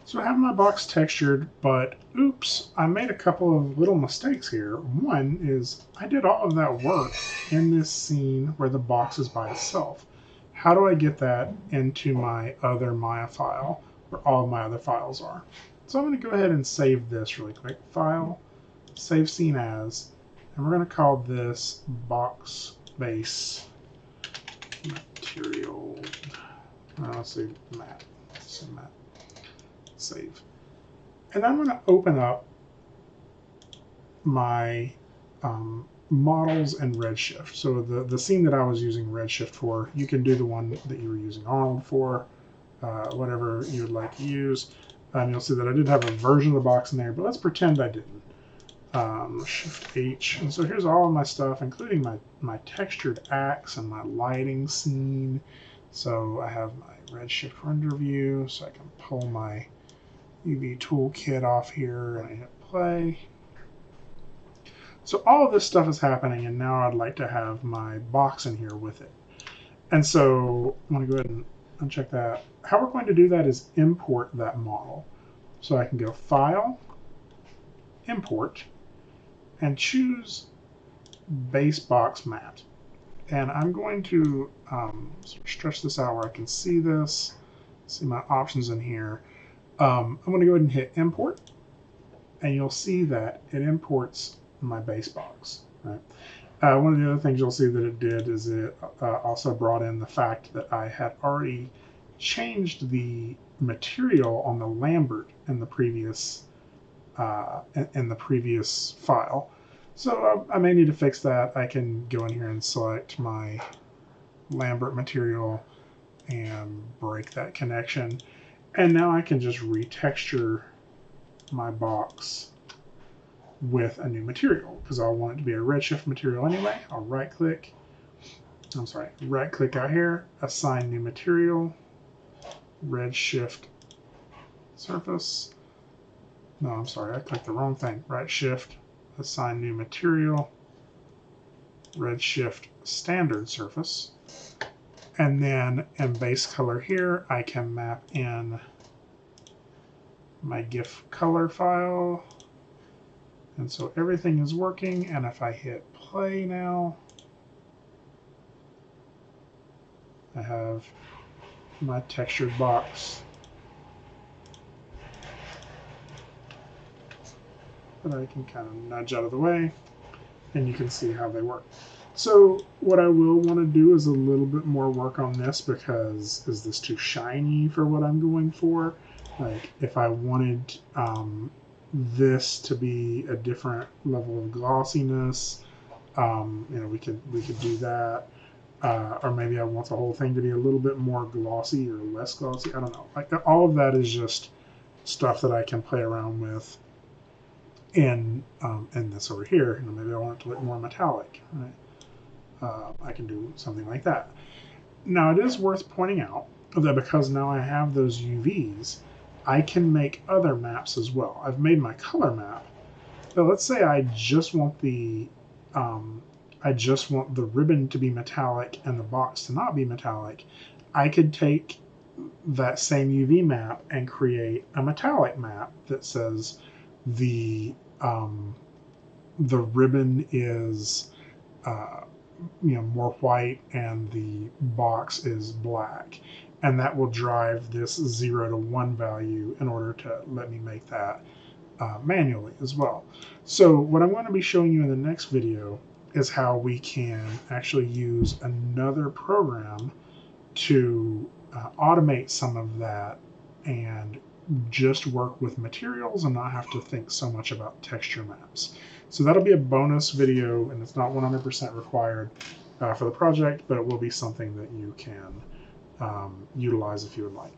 So I have my box textured, but oops, I made a couple of little mistakes here. One is I did all of that work in this scene where the box is by itself. How do I get that into my other Maya file where all of my other files are? So I'm going to go ahead and save this really quick. File, save scene as, and we're going to call this box base material. Let's see, map. So map. Save. And I'm going to open up my models and Redshift. So the scene that I was using Redshift for, you can do the one that you were using Arnold for, whatever you would like to use. You'll see that I did have a version of the box in there, but let's pretend I didn't. Shift H. And so here's all of my stuff, including my textured axe and my lighting scene. So I have my Redshift render view, so I can pull my UV toolkit off here and I hit play. So all of this stuff is happening, and now I'd like to have my box in here with it. And so I'm going to go ahead and uncheck that. How we're going to do that is import that model. So I can go File, Import, and choose Base Box Matte. And I'm going to stretch this out where I can see this, see my options in here. I'm going to go ahead and hit import, and you'll see that it imports my base box. Right? One of the other things you'll see that it did is it also brought in the fact that I had already changed the material on the Lambert in the previous file. So I may need to fix that. I can go in here and select my Lambert material and break that connection. And now I can just retexture my box with a new material because I want it to be a Redshift material anyway. I'll right-click out here, assign new material, Redshift surface. No, I'm sorry, I clicked the wrong thing. Right-shift, assign new material, Redshift standard surface. And then in base color here, I can map in my GIF color file. And so everything is working. And if I hit play now, I have my textured box that I can kind of nudge out of the way, and you can see how they work. So what I will want to do is a little bit more work on this, because is this too shiny for what I'm going for? Like if I wanted this to be a different level of glossiness, we could do that. Or maybe I want the whole thing to be a little bit more glossy or less glossy. I don't know. Like all of that is just stuff that I can play around with in this over here. Maybe I want it to look more metallic. Right? I can do something like that. Now it is worth pointing out that because now I have those UVs, I can make other maps as well. I've made my color map, but let's say I just want the ribbon to be metallic and the box to not be metallic. I could take that same UV map and create a metallic map that says the ribbon is more white and the box is black, and that will drive this 0 to 1 value in order to let me make that manually as well. So what I'm going to be showing you in the next video is how we can actually use another program to automate some of that and just work with materials and not have to think so much about texture maps. So that'll be a bonus video, and it's not 100% required for the project, but it will be something that you can utilize if you would like.